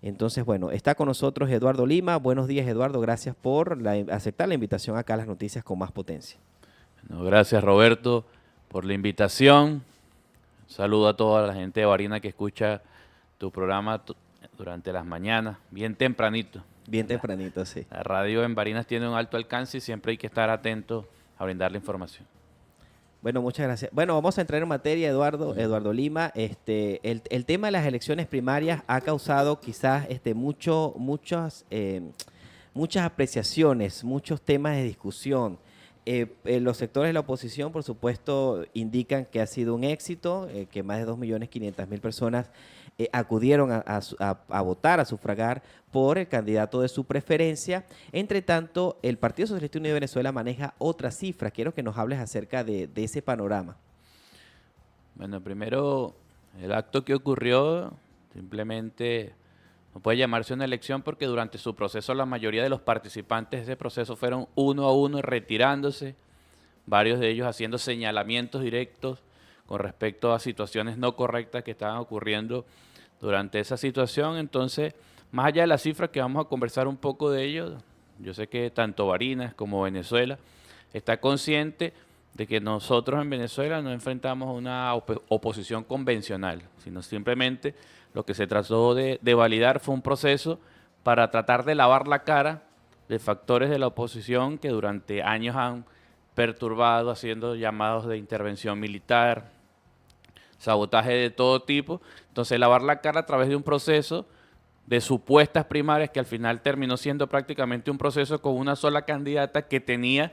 Entonces, bueno, está con nosotros Eduardo Lima. Buenos días, Eduardo. Gracias por aceptar la invitación acá a las noticias con más potencia. No, gracias Roberto por la invitación. Saludo a toda la gente de Barinas que escucha tu programa durante las mañanas, bien tempranito. Bien tempranito, sí. La radio en Barinas tiene un alto alcance y siempre hay que estar atento a brindar la información. Bueno, muchas gracias. Bueno, vamos a entrar en materia, Eduardo Lima. El tema de las elecciones primarias ha causado quizás muchas apreciaciones, muchos temas de discusión. Los sectores de la oposición, por supuesto, indican que ha sido un éxito, que más de 2.500.000 personas acudieron a votar, a sufragar por el candidato de su preferencia. Entre tanto, el Partido Socialista Unido de Venezuela maneja otras cifras. Quiero que nos hables acerca de ese panorama. Bueno, primero, el acto que ocurrió simplemente no puede llamarse una elección porque durante su proceso la mayoría de los participantes de ese proceso fueron uno a uno retirándose, varios de ellos haciendo señalamientos directos con respecto a situaciones no correctas que estaban ocurriendo durante esa situación. Entonces, más allá de las cifras que vamos a conversar un poco de ello, yo sé que tanto Barinas como Venezuela está consciente de que nosotros en Venezuela no enfrentamos una oposición convencional, sino simplemente lo que se trató de validar fue un proceso para tratar de lavar la cara de factores de la oposición que durante años han perturbado, haciendo llamados de intervención militar, sabotaje de todo tipo. Entonces, lavar la cara a través de un proceso de supuestas primarias que al final terminó siendo prácticamente un proceso con una sola candidata que tenía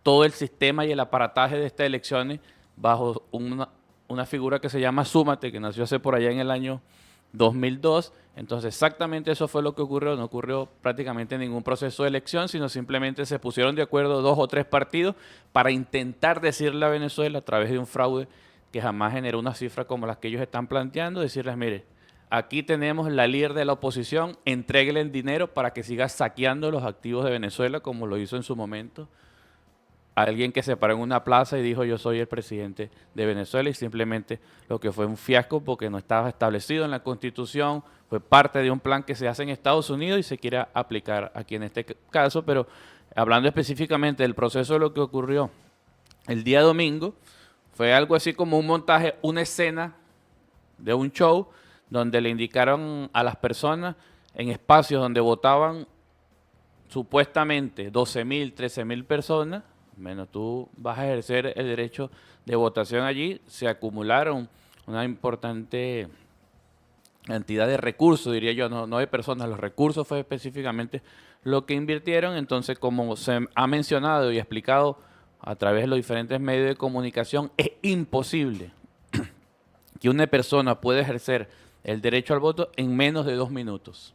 todo el sistema y el aparataje de estas elecciones bajo una figura que se llama Súmate, que nació hace por allá en el año 2002. Entonces exactamente eso fue lo que ocurrió. No ocurrió prácticamente ningún proceso de elección, sino simplemente se pusieron de acuerdo 2 o 3 partidos para intentar decirle a Venezuela a través de un fraude que jamás generó una cifra como las que ellos están planteando, decirles, mire, aquí tenemos la líder de la oposición, entréguele el dinero para que siga saqueando los activos de Venezuela como lo hizo en su momento alguien que se paró en una plaza y dijo yo soy el presidente de Venezuela, y simplemente lo que fue un fiasco porque no estaba establecido en la Constitución, fue parte de un plan que se hace en Estados Unidos y se quiere aplicar aquí en este caso. Pero hablando específicamente del proceso de lo que ocurrió el día domingo, fue algo así como un montaje, una escena de un show donde le indicaron a las personas en espacios donde votaban supuestamente 12.000, 13.000 personas. Menos tú vas a ejercer el derecho de votación allí, se acumularon una importante cantidad de recursos, diría yo, no de personas, los recursos fue específicamente lo que invirtieron. Entonces, como se ha mencionado y explicado a través de los diferentes medios de comunicación, es imposible que una persona pueda ejercer el derecho al voto en menos de 2 minutos.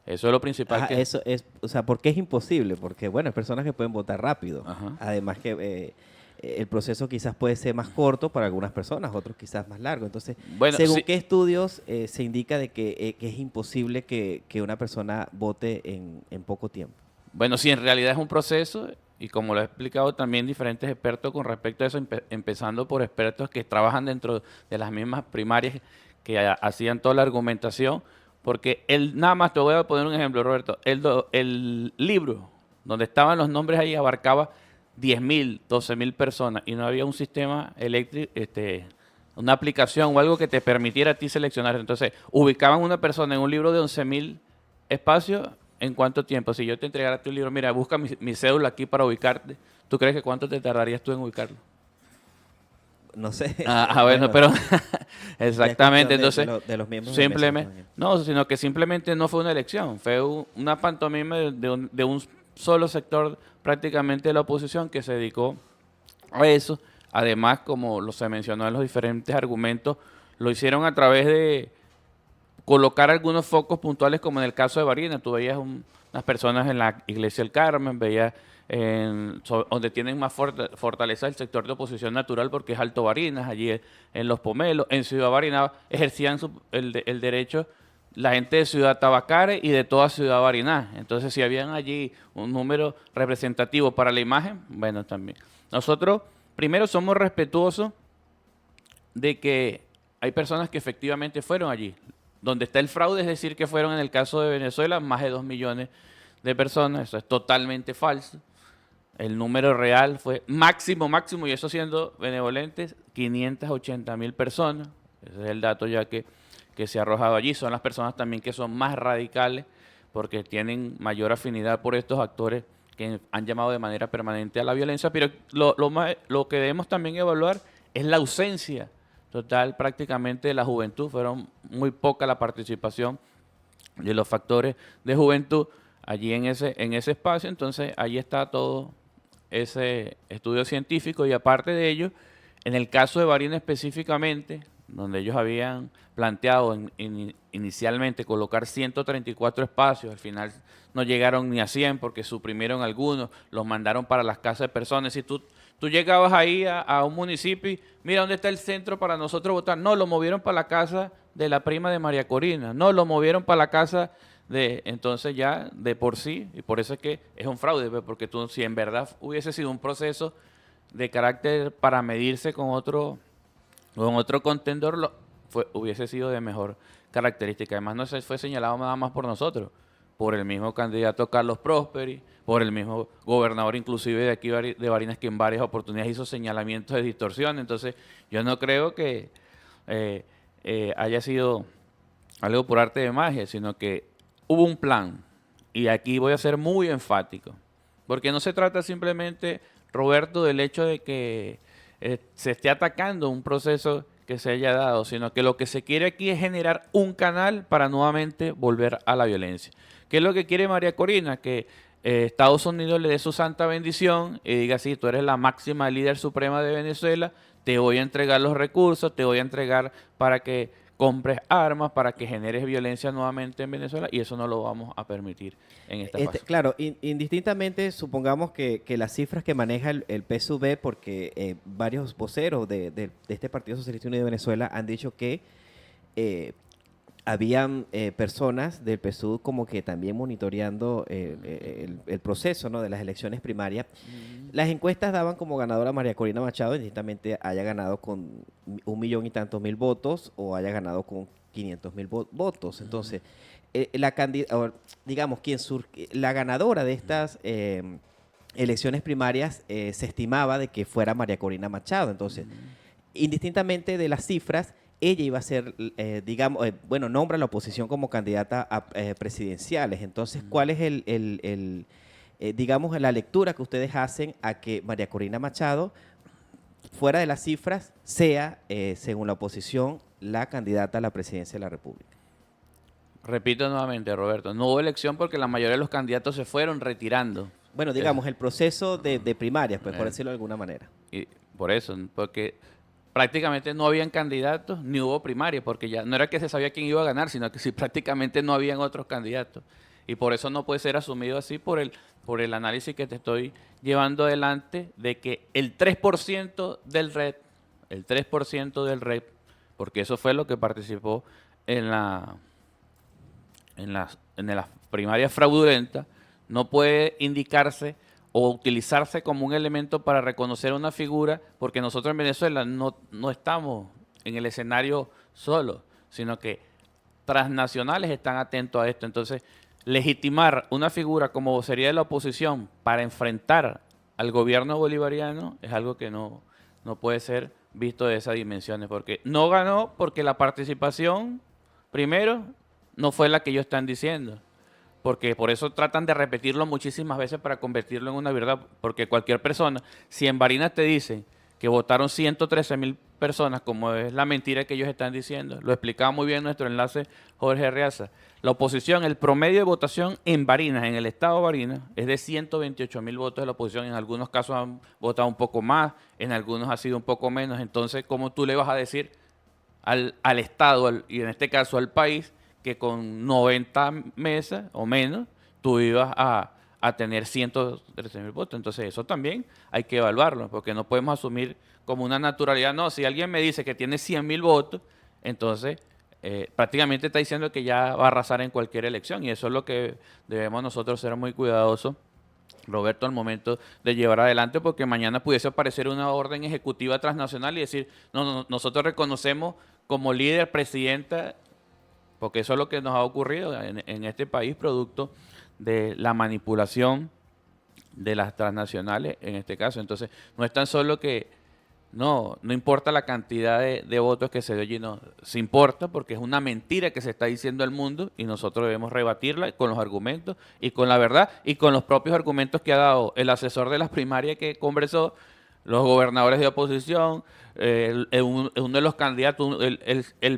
Eso es lo principal. Ajá, eso es, o sea, ¿por qué es imposible? Porque, bueno, hay personas que pueden votar rápido. Ajá. Además que el proceso quizás puede ser más corto para algunas personas, otros quizás más largo. Entonces, Bueno, ¿según sí, qué estudios se indica de que es imposible que una persona vote en poco tiempo? Bueno, sí, en realidad es un proceso y como lo he explicado también diferentes expertos con respecto a eso, empezando por expertos que trabajan dentro de las mismas primarias que hacían toda la argumentación, porque nada más te voy a poner un ejemplo, Roberto, el libro donde estaban los nombres ahí abarcaba 10.000, 12.000 personas y no había un sistema eléctrico, una aplicación o algo que te permitiera a ti seleccionar. Entonces, ubicaban una persona en un libro de 11.000 espacios. ¿En cuánto tiempo? Si yo te entregara tu libro, mira, busca mi cédula aquí para ubicarte, ¿tú crees que cuánto te tardarías tú en ubicarlo? No sé. Bueno, Bueno, pero ya es cuestión exactamente, entonces de los miembros de la mesa, me simplemente, imagino. no, sino que simplemente no fue una elección, fue una pantomima de un solo sector prácticamente de la oposición que se dedicó a eso. Además, como se mencionó en los diferentes argumentos, lo hicieron a través de colocar algunos focos puntuales, como en el caso de Barinas. Tú veías unas personas en la Iglesia del Carmen, veías donde tienen más fortaleza el sector de oposición natural, porque es Alto Barinas, allí en Los Pomelos, en Ciudad Barinas ejercían el derecho la gente de Ciudad Tabacare y de toda Ciudad Barinas. Entonces, si habían allí un número representativo para la imagen, bueno, también. Nosotros, primero, somos respetuosos de que hay personas que efectivamente fueron allí. donde está el fraude es decir que fueron en el caso de Venezuela más de 2 millones de personas. Eso es totalmente falso. El número real fue máximo, y eso siendo benevolentes, 580.000 personas. Ese es el dato ya que se ha arrojado allí. Son las personas también que son más radicales porque tienen mayor afinidad por estos actores que han llamado de manera permanente a la violencia. Pero lo que debemos también evaluar es la ausencia total prácticamente de la juventud. Fueron muy poca la participación de los factores de juventud allí en ese espacio. Entonces, ahí está todo ese estudio científico y aparte de ello, en el caso de Barinas específicamente, donde ellos habían planteado inicialmente colocar 134 espacios, al final no llegaron ni a 100 porque suprimieron algunos, los mandaron para las casas de personas. Si tú llegabas ahí a un municipio y mira dónde está el centro para nosotros votar, no, lo movieron para la casa de la prima de María Corina, no, lo movieron para la casa entonces ya de por sí, y por eso es que es un fraude, porque tú, si en verdad hubiese sido un proceso de carácter para medirse con otro contendor, hubiese sido de mejor característica. Además no se fue señalado nada más por nosotros, por el mismo candidato Carlos Prosperi, por el mismo gobernador inclusive de aquí de Barinas, que en varias oportunidades hizo señalamientos de distorsión. Entonces yo no creo que haya sido algo por arte de magia, sino que hubo un plan, y aquí voy a ser muy enfático, porque no se trata simplemente, Roberto, del hecho de que se esté atacando un proceso que se haya dado, sino que lo que se quiere aquí es generar un canal para nuevamente volver a la violencia. ¿Qué es lo que quiere María Corina? Que Estados Unidos le dé su santa bendición y diga, sí, tú eres la máxima líder suprema de Venezuela, te voy a entregar los recursos, te voy a entregar para que compres armas, para que generes violencia nuevamente en Venezuela, y eso no lo vamos a permitir en esta fase. Claro, indistintamente, supongamos que las cifras que maneja el PSUV, porque varios voceros de este Partido Socialista Unido de Venezuela han dicho que habían personas del PSUV como que también monitoreando el proceso, ¿no?, de las elecciones primarias. Las encuestas daban como ganadora a María Corina Machado, indistintamente haya ganado con 1 millón y tantos mil votos o haya ganado con 500.000 votos. Entonces, digamos, la ganadora de estas elecciones primarias se estimaba de que fuera María Corina Machado. Entonces, indistintamente de las cifras, ella iba a ser, nombra a la oposición como candidata a presidenciales. Entonces, ¿cuál es digamos, la lectura que ustedes hacen a que María Corina Machado, fuera de las cifras, sea, según la oposición, la candidata a la presidencia de la República? Repito nuevamente, Roberto, no hubo elección porque la mayoría de los candidatos se fueron retirando. Bueno, digamos, el proceso de primarias, pues, por decirlo de alguna manera. Y por eso, porque prácticamente no habían candidatos ni hubo primarias, porque ya no era que se sabía quién iba a ganar, sino que sí, prácticamente no habían otros candidatos. Y por eso no puede ser asumido así por el análisis que te estoy llevando adelante de que el 3% del REP, porque eso fue lo que participó en las primarias fraudulentas, no puede indicarse o utilizarse como un elemento para reconocer una figura, porque nosotros en Venezuela no estamos en el escenario solo, sino que transnacionales están atentos a esto. Entonces, legitimar una figura como vocería de la oposición para enfrentar al gobierno bolivariano es algo que no puede ser visto de esas dimensiones, porque no ganó porque la participación, primero, no fue la que ellos están diciendo, porque por eso tratan de repetirlo muchísimas veces para convertirlo en una verdad, porque cualquier persona, si en Barinas te dicen que votaron 113.000 personas, como es la mentira que ellos están diciendo, lo explicaba muy bien nuestro enlace Jorge Arreaza, la oposición, el promedio de votación en Barinas, en el estado de Barinas, es de 128.000 votos de la oposición. En algunos casos han votado un poco más, en algunos ha sido un poco menos. Entonces, ¿cómo tú le vas a decir al Estado, y en este caso al país, que con 90 mesas o menos tú ibas a tener 113.000 votos? Entonces, eso también hay que evaluarlo, porque no podemos asumir como una naturalidad. No, si alguien me dice que tiene 100.000 votos, entonces prácticamente está diciendo que ya va a arrasar en cualquier elección, y eso es lo que debemos nosotros ser muy cuidadosos, Roberto, al momento de llevar adelante, porque mañana pudiese aparecer una orden ejecutiva transnacional y decir, no, nosotros reconocemos como líder, presidenta porque eso es lo que nos ha ocurrido en este país, producto de la manipulación de las transnacionales en este caso. Entonces, no es tan solo que no importa la cantidad de votos que se dio allí, no, se importa porque es una mentira que se está diciendo al mundo y nosotros debemos rebatirla con los argumentos y con la verdad y con los propios argumentos que ha dado el asesor de las primarias que conversó, los gobernadores de oposición, uno de los candidatos,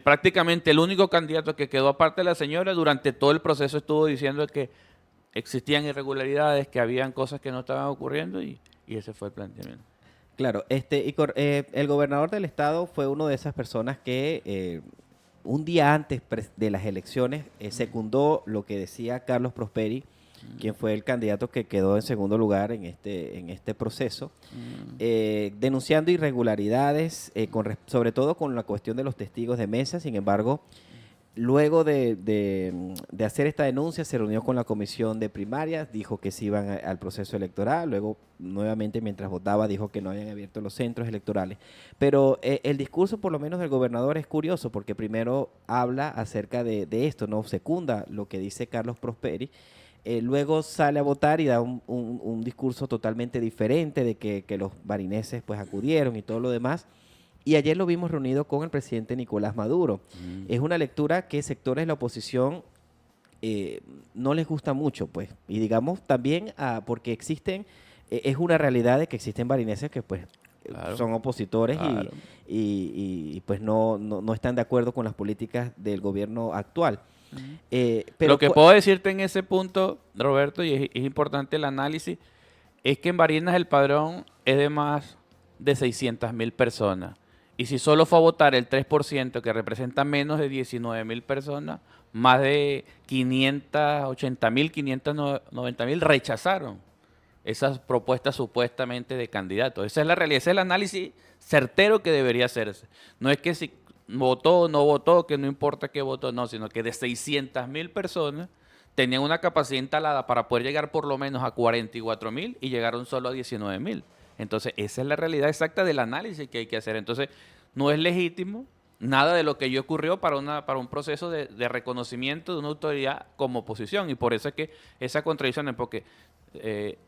prácticamente el único candidato que quedó aparte de la señora, durante todo el proceso estuvo diciendo que existían irregularidades, que habían cosas que no estaban ocurriendo y ese fue el planteamiento. Claro, el gobernador del estado fue una de esas personas que un día antes de las elecciones secundó lo que decía Carlos Prosperi, quien fue el candidato que quedó en segundo lugar en este proceso, denunciando irregularidades, sobre todo con la cuestión de los testigos de mesa. Sin embargo, luego de hacer esta denuncia, se reunió con la comisión de primarias, dijo que se iban al proceso electoral, luego nuevamente mientras votaba dijo que no habían abierto los centros electorales. Pero el discurso por lo menos del gobernador es curioso porque primero habla acerca de esto, no secunda lo que dice Carlos Prosperi, luego sale a votar y da un discurso totalmente diferente de que los barineses pues acudieron y todo lo demás. Y ayer lo vimos reunido con el presidente Nicolás Maduro. Es una lectura que sectores de la oposición no les gusta mucho, pues. Y digamos también porque existen, es una realidad de que existen barineses que pues Claro, son opositores claro. y, pues no están de acuerdo con las políticas del gobierno actual. Pero Lo que puedo decirte en ese punto, Roberto, y es importante el análisis, es que en Barinas el padrón es de más de 600.000 personas. Y si solo fue a votar el 3%, que representa menos de 19.000 personas, más de 580.000, 590.000 rechazaron esas propuestas supuestamente de candidatos. Esa es la realidad, ese es el análisis certero que debería hacerse. No es que si votó o no votó, que no importa qué votó, no, sino que de 600.000 personas tenían una capacidad instalada para poder llegar por lo menos a 44.000 y llegaron solo a 19.000. Entonces, esa es la realidad exacta del análisis que hay que hacer. Entonces, no es legítimo nada de lo que yo ocurrió para un proceso de reconocimiento de una autoridad como oposición. Y por eso es que esa contradicción es porque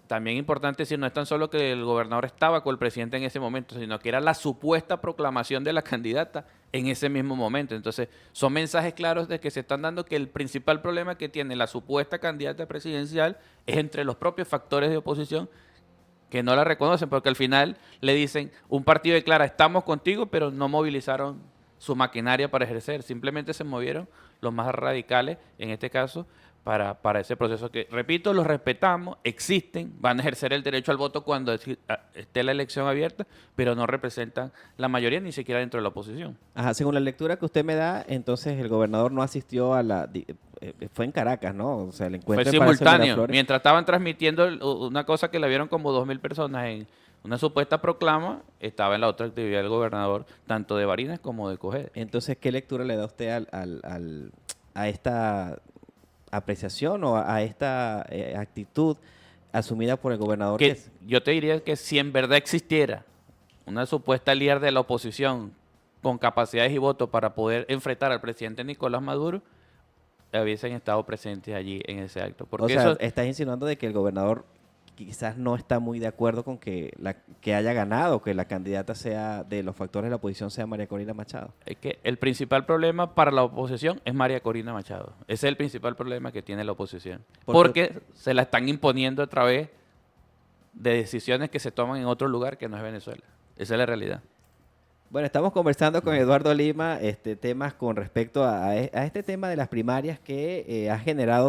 también es importante decir, no es tan solo que el gobernador estaba con el presidente en ese momento, sino que era la supuesta proclamación de la candidata en ese mismo momento. Entonces, son mensajes claros de que se están dando que el principal problema que tiene la supuesta candidata presidencial es entre los propios factores de oposición que no la reconocen, porque al final le dicen, un partido declara, estamos contigo, pero no movilizaron su maquinaria para ejercer, simplemente se movieron los más radicales, en este caso, para ese proceso que, repito, los respetamos, existen, van a ejercer el derecho al voto cuando esté la elección abierta, pero no representan la mayoría ni siquiera dentro de la oposición. ajá, según la lectura que usted me da, entonces el gobernador no asistió fue en Caracas, ¿no? O sea, el Fue encuentro en Palacio de simultáneo, Miraflores. mientras estaban transmitiendo una cosa que la vieron como 2.000 personas en una supuesta proclama, estaba en la otra actividad del gobernador, tanto de Barinas como de Cojedes. Entonces, ¿qué lectura le da usted a esta apreciación o a esta actitud asumida por el gobernador? Que yo te diría que si en verdad existiera una supuesta líder de la oposición con capacidades y votos para poder enfrentar al presidente Nicolás Maduro, hubiesen estado presentes allí en ese acto. O Porque sea, eso, estás insinuando de que el gobernador quizás no está muy de acuerdo con que haya ganado, que la candidata sea de los factores de la oposición sea María Corina Machado. es que el principal problema para la oposición es María Corina Machado. Ese es el principal problema que tiene la oposición. Porque se la están imponiendo a través de decisiones que se toman en otro lugar que no es Venezuela. Esa es la realidad. Bueno, estamos conversando con Eduardo Lima temas con respecto a este tema de las primarias que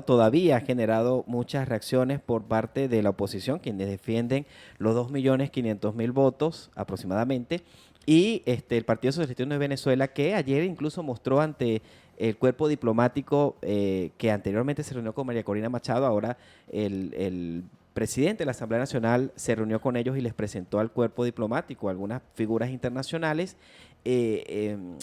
todavía ha generado muchas reacciones por parte de la oposición, quienes defienden los 2.500.000 votos aproximadamente, y el Partido Socialista de Venezuela, que ayer incluso mostró ante el cuerpo diplomático que anteriormente se reunió con María Corina Machado, ahora el presidente de la Asamblea Nacional se reunió con ellos y les presentó al cuerpo diplomático algunas figuras internacionales. El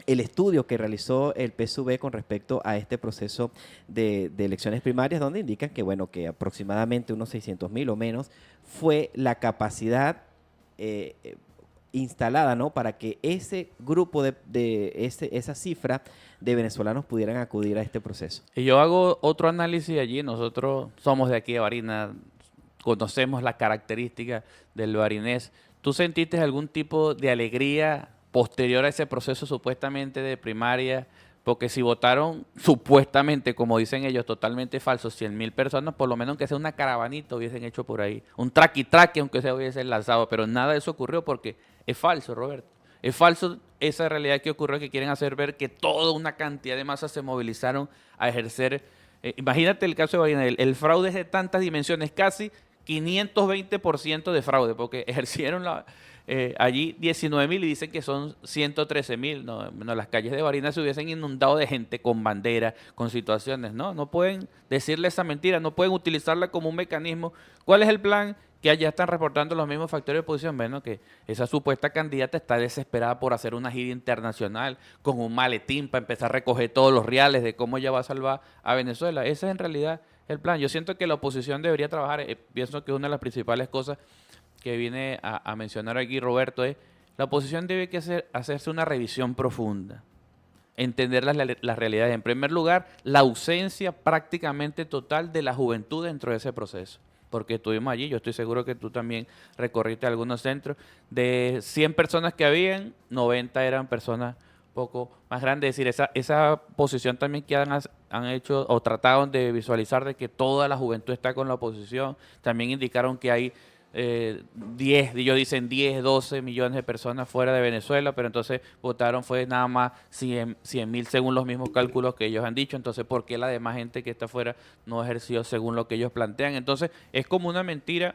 estudio que realizó el PSUV con respecto a este proceso de elecciones primarias, donde indican que, bueno, que aproximadamente unos 600.000 o menos fue la capacidad instalada, ¿no? Para que ese grupo esa cifra de venezolanos pudieran acudir a este proceso. Y yo hago otro análisis allí. Nosotros somos de aquí de Barinas, conocemos las características del barinés. ¿Tú sentiste algún tipo de alegría posterior a ese proceso supuestamente de primaria? Porque si votaron supuestamente, como dicen ellos, totalmente falsos, 100.000 personas, por lo menos que sea una caravanita hubiesen hecho por ahí. Un traqui-traqui, aunque se hubiesen lanzado. Pero nada de eso ocurrió porque es falso, Roberto. Es falso esa realidad que ocurrió, que quieren hacer ver que toda una cantidad de masas se movilizaron a ejercer. Imagínate el caso de Barinas, el fraude es de tantas dimensiones, casi 520% de fraude, porque ejercieron allí 19.000 y dicen que son 113.000. No, las calles de Barinas se hubiesen inundado de gente con bandera, con situaciones. No pueden decirle esa mentira, no pueden utilizarla como un mecanismo. ¿Cuál es el plan? Que allá están reportando los mismos factores de oposición. Bueno, que esa supuesta candidata está desesperada por hacer una gira internacional con un maletín para empezar a recoger todos los reales de cómo ella va a salvar a Venezuela. Ese es en realidad el plan. Yo siento que la oposición debería trabajar, pienso que una de las principales cosas que viene a mencionar aquí Roberto es, la oposición debe hacerse una revisión profunda, entender las realidades. En primer lugar, la ausencia prácticamente total de la juventud dentro de ese proceso, porque estuvimos allí, yo estoy seguro que tú también recorriste algunos centros, de 100 personas que habían, 90 eran personas poco más grandes. Es decir, esa posición también que han hecho o trataron de visualizar de que toda la juventud está con la oposición. También indicaron que hay 10, 12 millones de personas fuera de Venezuela, pero entonces votaron fue nada más 100.000 según los mismos cálculos que ellos han dicho. Entonces, ¿por qué la demás gente que está afuera no ejerció según lo que ellos plantean? Entonces, es como una mentira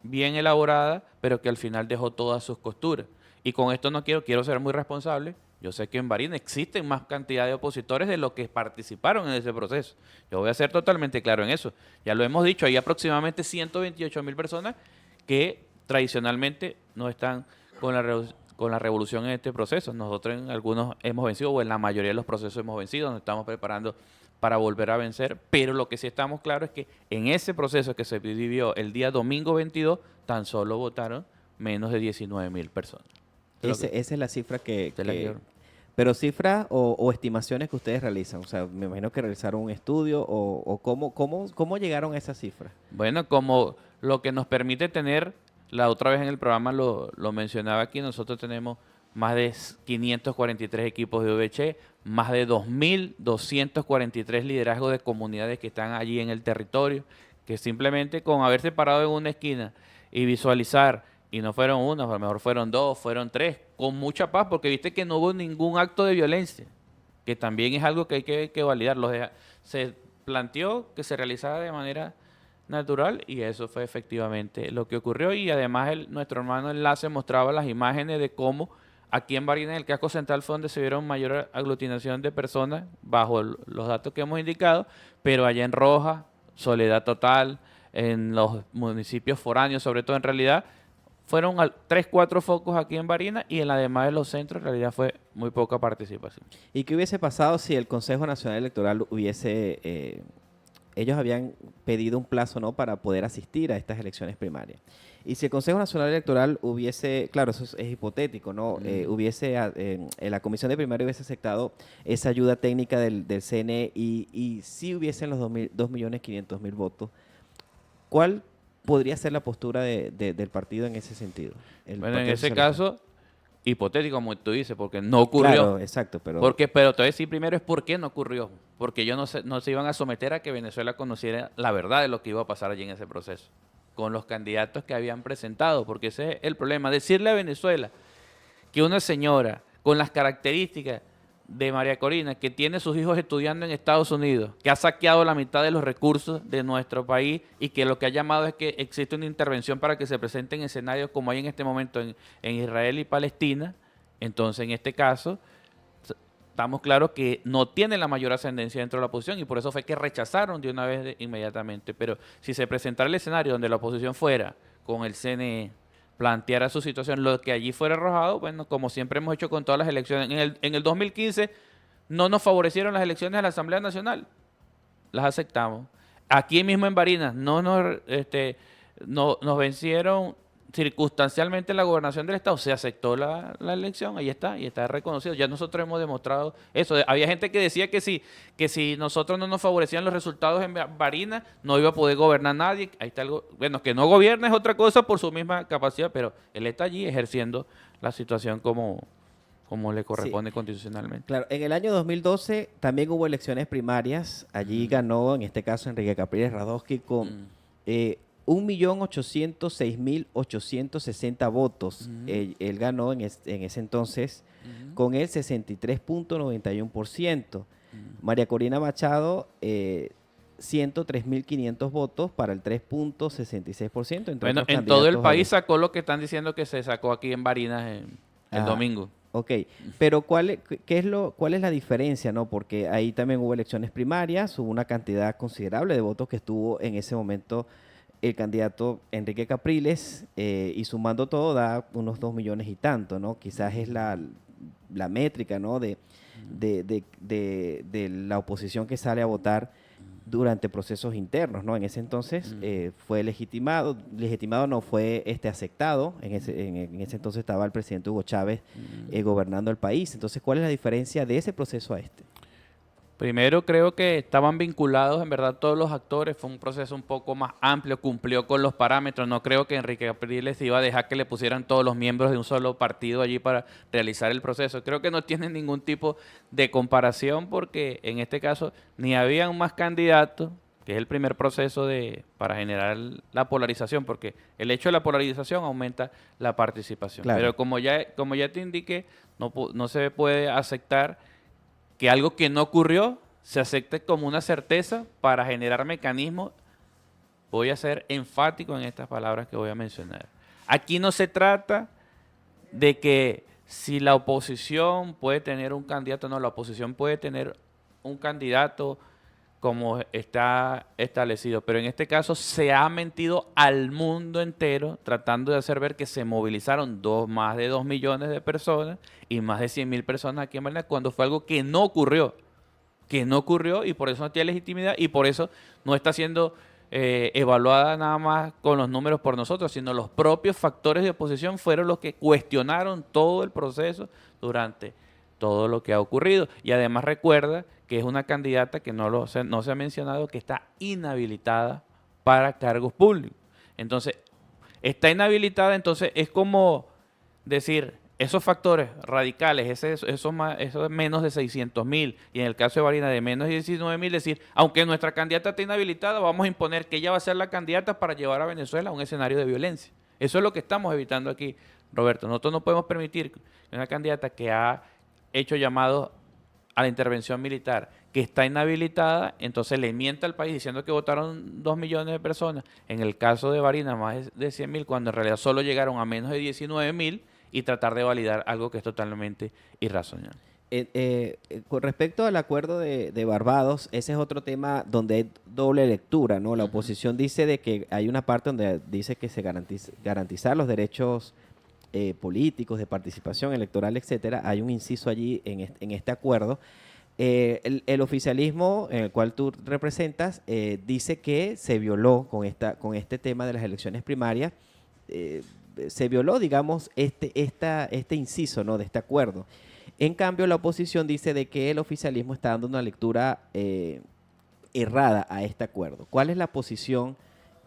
bien elaborada, pero que al final dejó todas sus costuras. Y con esto no quiero ser muy responsable. Yo sé que en Barinas existen más cantidad de opositores de los que participaron en ese proceso. Yo voy a ser totalmente claro en eso. Ya lo hemos dicho, hay aproximadamente 128.000 personas que tradicionalmente no están con la revolución en este proceso. Nosotros en algunos hemos vencido, o en la mayoría de los procesos hemos vencido, nos estamos preparando para volver a vencer, pero lo que sí estamos claros es que en ese proceso que se vivió el día domingo 22, tan solo votaron menos de 19.000 personas. Esa es la cifra pero cifras o estimaciones que ustedes realizan. O sea, me imagino que realizaron un estudio o cómo llegaron a esa cifra. Bueno, como lo que nos permite tener, la otra vez en el programa lo mencionaba aquí, nosotros tenemos más de 543 equipos de OVH, más de 2.243 liderazgos de comunidades que están allí en el territorio, que simplemente con haberse parado en una esquina y visualizar, y no fueron uno, a lo mejor fueron dos, fueron tres, con mucha paz, porque viste que no hubo ningún acto de violencia, que también es algo que hay que validar. Se planteó que se realizara de manera natural y eso fue efectivamente lo que ocurrió. Y además nuestro hermano Enlace mostraba las imágenes de cómo aquí en Barinas, en el casco central, fue donde se vieron mayor aglutinación de personas bajo los datos que hemos indicado, pero allá en Roja, soledad total, en los municipios foráneos, sobre todo en realidad, fueron 3, 4 focos aquí en Barinas y en la demás de los centros en realidad fue muy poca participación. ¿Y qué hubiese pasado si el Consejo Nacional Electoral ellos habían pedido un plazo, ¿no?, para poder asistir a estas elecciones primarias? Y si el Consejo Nacional Electoral hubiese, claro, eso es hipotético, ¿no? La Comisión de Primaria hubiese aceptado esa ayuda técnica del CNE y si hubiesen los 2.500.000 votos, ¿cuál podría ser la postura del partido en ese sentido? Bueno, en ese caso, hipotético, como tú dices, porque no ocurrió. Claro, exacto. Pero te voy a decir primero es por qué no ocurrió. Porque ellos no se iban a someter a que Venezuela conociera la verdad de lo que iba a pasar allí en ese proceso, con los candidatos que habían presentado, porque ese es el problema. Decirle a Venezuela que una señora con las características de María Corina, que tiene sus hijos estudiando en Estados Unidos, que ha saqueado la mitad de los recursos de nuestro país y que lo que ha llamado es que existe una intervención para que se presenten escenarios como hay en este momento en Israel y Palestina, entonces en este caso estamos claros que no tiene la mayor ascendencia dentro de la oposición y por eso fue que rechazaron de una vez inmediatamente. Pero si se presentara el escenario donde la oposición fuera con el CNE, planteara su situación, lo que allí fuera arrojado, bueno, como siempre hemos hecho con todas las elecciones. En el 2015 no nos favorecieron las elecciones de la Asamblea Nacional, las aceptamos. Aquí mismo en Barinas nos vencieron circunstancialmente la gobernación del estado se aceptó la elección, ahí está, y está reconocido. Ya nosotros hemos demostrado eso. Había gente que decía que si nosotros no nos favorecían los resultados en Barinas, no iba a poder gobernar nadie. Ahí está algo, bueno, que no gobierna es otra cosa por su misma capacidad, pero él está allí ejerciendo la situación como le Sí, corresponde constitucionalmente. claro. En el año 2012 también hubo elecciones primarias. Allí ganó, en este caso, Enrique Capriles Radosky con Mm, 1.806.860 votos. mm, Él ganó en ese entonces mm, con el 63.91%. mm. María Corina Machado, 103.500 votos para el 3.66%, entre Bueno, otros en todo el candidatos país allí. sacó lo que están diciendo que se sacó aquí en Barinas el Ah, domingo. ok, pero ¿cuál es la diferencia, no? Porque ahí también hubo elecciones primarias, hubo una cantidad considerable de votos que estuvo en ese momento el candidato Enrique Capriles, y sumando todo da unos 2 millones y tanto, ¿no? Quizás es la métrica, ¿no? De la oposición que sale a votar durante procesos internos, ¿no? En ese entonces fue legitimado no fue aceptado, en ese entonces estaba el presidente Hugo Chávez gobernando el país. Entonces, ¿cuál es la diferencia de ese proceso a este? Primero creo que estaban vinculados en verdad todos los actores, fue un proceso un poco más amplio, cumplió con los parámetros, no creo que Enrique Capriles iba a dejar que le pusieran todos los miembros de un solo partido allí para realizar el proceso. Creo que no tiene ningún tipo de comparación porque en este caso ni habían más candidatos, que es el primer proceso para generar la polarización, porque el hecho de la polarización aumenta la participación. Claro. Pero como ya te indiqué, no se puede aceptar que algo que no ocurrió se acepte como una certeza para generar mecanismos. Voy a ser enfático en estas palabras que voy a mencionar. Aquí no se trata de que si la oposición puede tener un candidato, no, la oposición puede tener un candidato como está establecido, pero en este caso se ha mentido al mundo entero tratando de hacer ver que se movilizaron más de 2 millones de personas y más de 100.000 personas aquí en Barinas cuando fue algo que no ocurrió y por eso no tiene legitimidad y por eso no está siendo evaluada nada más con los números por nosotros, sino los propios factores de oposición fueron los que cuestionaron todo el proceso durante todo lo que ha ocurrido. Y además recuerda que es una candidata que no se ha mencionado que está inhabilitada para cargos públicos. Entonces, está inhabilitada, entonces es como decir, esos factores radicales, eso menos de 600.000, y en el caso de Barinas de menos de 19.000, decir, aunque nuestra candidata esté inhabilitada, vamos a imponer que ella va a ser la candidata para llevar a Venezuela a un escenario de violencia. Eso es lo que estamos evitando aquí, Roberto. Nosotros no podemos permitir que una candidata que ha hecho llamados a la intervención militar, que está inhabilitada, entonces le mienta al país diciendo que votaron 2 millones de personas. En el caso de Barinas, más de 100.000, cuando en realidad solo llegaron a menos de 19.000 y tratar de validar algo que es totalmente irracional. Con respecto al acuerdo de Barbados, ese es otro tema donde hay doble lectura, ¿no? La oposición dice de que hay una parte donde dice que se garantizar los derechos políticos, de participación electoral, etcétera. Hay un inciso allí en este acuerdo. El oficialismo en el cual tú representas dice que se violó con este tema de las elecciones primarias, eh, se violó, digamos, este inciso, ¿no? De este acuerdo. En cambio, la oposición dice de que el oficialismo está dando una lectura errada a este acuerdo. ¿Cuál es la posición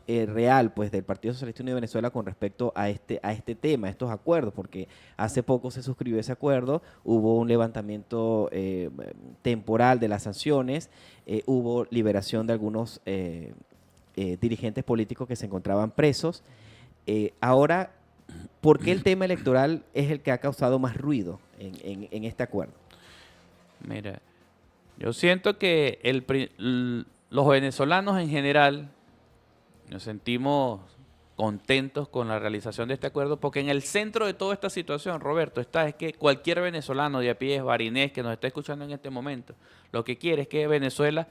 real, pues, del Partido Socialista Unido de Venezuela con respecto a este tema, a estos acuerdos? Porque hace poco se suscribió ese acuerdo, hubo un levantamiento temporal de las sanciones, hubo liberación de algunos dirigentes políticos que se encontraban presos. Ahora, ¿por qué el tema electoral es el que ha causado más ruido en este acuerdo? Mira, yo siento que los venezolanos en general nos sentimos contentos con la realización de este acuerdo porque en el centro de toda esta situación, Roberto, es que cualquier venezolano de a pie, barinés, que nos está escuchando en este momento, lo que quiere es que Venezuela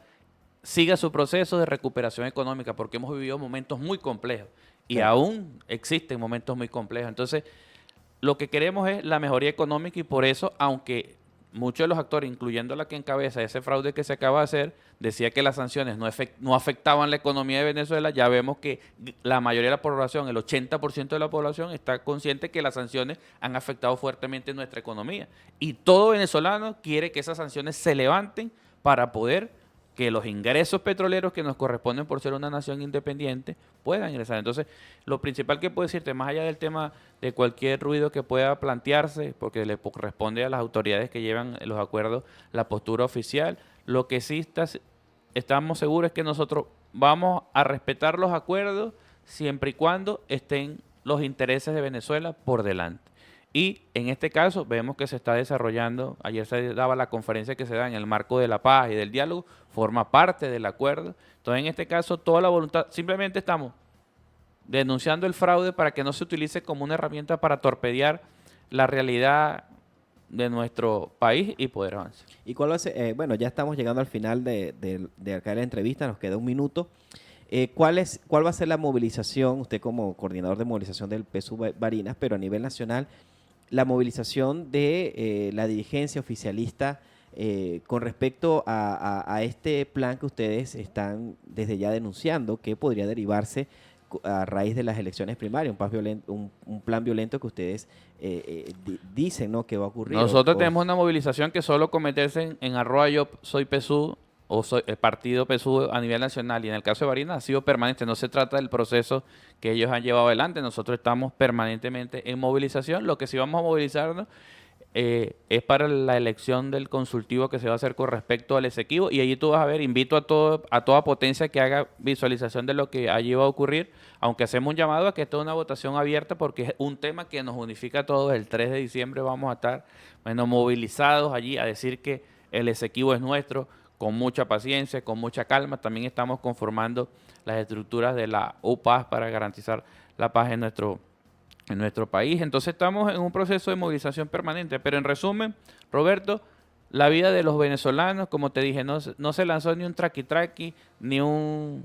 siga su proceso de recuperación económica porque hemos vivido momentos muy complejos y Claro. aún existen momentos muy complejos. Entonces, lo que queremos es la mejoría económica y por eso, aunque muchos de los actores, incluyendo la que encabeza ese fraude que se acaba de hacer, decía que las sanciones no afectaban la economía de Venezuela, ya vemos que la mayoría de la población, el 80% de la población, está consciente que las sanciones han afectado fuertemente nuestra economía. Y todo venezolano quiere que esas sanciones se levanten para poder que los ingresos petroleros que nos corresponden por ser una nación independiente puedan ingresar. Entonces, lo principal que puedo decirte, más allá del tema de cualquier ruido que pueda plantearse, porque le corresponde a las autoridades que llevan los acuerdos la postura oficial, lo que sí estamos seguros es que nosotros vamos a respetar los acuerdos siempre y cuando estén los intereses de Venezuela por delante. Y en este caso vemos que se está desarrollando, ayer se daba la conferencia que se da en el marco de la paz y del diálogo, forma parte del acuerdo. Entonces en este caso toda la voluntad, simplemente estamos denunciando el fraude para que no se utilice como una herramienta para torpedear la realidad de nuestro país y poder avanzar. ¿Y cuál va a ser? Bueno, ya estamos llegando al final de acá la entrevista, nos queda un minuto. ¿Cuál va a ser la movilización, usted como coordinador de movilización del PSU Barinas, pero a nivel nacional, la movilización de la dirigencia oficialista con respecto a este plan que ustedes están desde ya denunciando, que podría derivarse a raíz de las elecciones primarias, un plan violento que ustedes dicen, ¿no?, que va a ocurrir? Nosotros tenemos una movilización que solo cometerse en arroba yo soy PSU o soy el partido PSU a nivel nacional, y en el caso de Barinas ha sido permanente. No se trata del proceso que ellos han llevado adelante, nosotros estamos permanentemente en movilización. Lo que sí vamos a movilizarnos es para la elección del consultivo que se va a hacer con respecto al Esequibo, y allí tú vas a ver, invito a toda potencia que haga visualización de lo que allí va a ocurrir, aunque hacemos un llamado a que esto es una votación abierta porque es un tema que nos unifica a todos. El 3 de diciembre vamos a estar, bueno, movilizados allí a decir que el Esequibo es nuestro, con mucha paciencia, con mucha calma. También estamos conformando las estructuras de la UPAS para garantizar la paz en nuestro país. Entonces estamos en un proceso de movilización permanente. Pero en resumen, Roberto, la vida de los venezolanos, como te dije, no se lanzó ni un traqui-traqui, ni un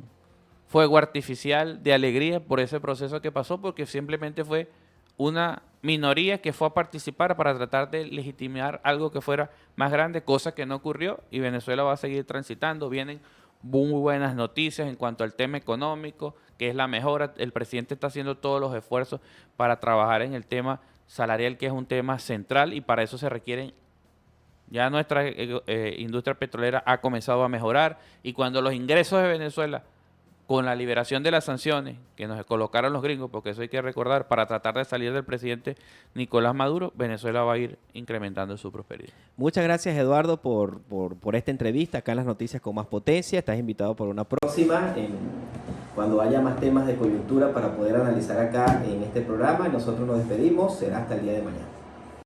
fuego artificial de alegría por ese proceso que pasó, porque simplemente fue una minoría que fue a participar para tratar de legitimar algo que fuera más grande, cosa que no ocurrió, y Venezuela va a seguir transitando. Vienen muy buenas noticias en cuanto al tema económico, que es la mejora. El presidente está haciendo todos los esfuerzos para trabajar en el tema salarial, que es un tema central, y para eso se requieren. Ya nuestra industria petrolera ha comenzado a mejorar, y cuando los ingresos de Venezuela, con la liberación de las sanciones que nos colocaron los gringos, porque eso hay que recordar, para tratar de salir del presidente Nicolás Maduro, Venezuela va a ir incrementando su prosperidad. Muchas gracias, Eduardo, por esta entrevista acá en Las Noticias con Más Potencia. Estás invitado por una próxima, cuando haya más temas de coyuntura para poder analizar acá en este programa. Nosotros nos despedimos, será hasta el día de mañana.